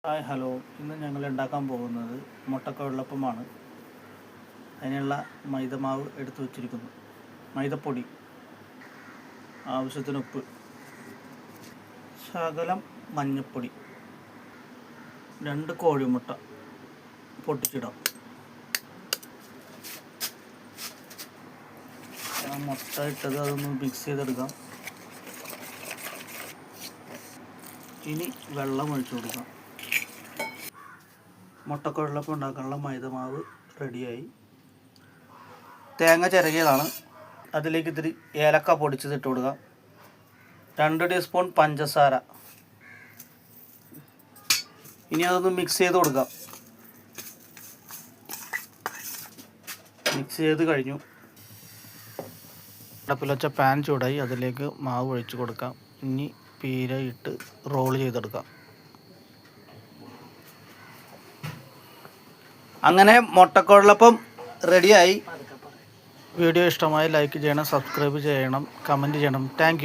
Hi hello, ഇന്ന് ഞങ്ങൾ ഉണ്ടാക്കാൻ പോകുന്നത് മുട്ടക്കുഴലപ്പമാണ്. അതിനുള്ള മൈദമാവ് എടുത്തു വച്ചിരിക്കുന്നു, മൈദപ്പൊടി, ആവശ്യത്തിന് ഉപ്പ്, ശകലം മഞ്ഞൾപ്പൊടി, 2 കോഴിമുട്ട പൊട്ടിച്ചിടാം. ആ മുട്ട ഇട്ടത് അതൊന്ന് മിക്സ് ചെയ്തെടുക്കാം. ഇനി വെള്ളം ഒഴിച്ചു കൊടുക്കാം. മുട്ടക്കുഴലപ്പം ഉണ്ടാക്കാനുള്ള മൈദമാവ് റെഡിയായി. തേങ്ങ ചിരകിയതാണ്, അതിലേക്ക് ഇത്തിരി ഏലക്ക പൊടിച്ചത് ഇട്ട് കൊടുക്കുക. 2 ടീസ്പൂൺ പഞ്ചസാര. ഇനി അതൊന്ന് മിക്സ് ചെയ്ത് കൊടുക്കാം. മിക്സ് ചെയ്ത് കഴിഞ്ഞു. അടുപ്പിൽ വെച്ച പാൻ ചൂടായി, അതിലേക്ക് മാവ് ഒഴിച്ച് കൊടുക്കാം. ഇനി പീര ഇട്ട് റോൾ ചെയ്തെടുക്കാം. അങ്ങനെ മുട്ടക്കുഴലപ്പം റെഡിയായി. വീഡിയോ ഇഷ്ടമായി ലൈക്ക് ചെയ്യണം, സബ്സ്ക്രൈബ് ചെയ്യണം, കമൻറ്റ് ചെയ്യണം. താങ്ക്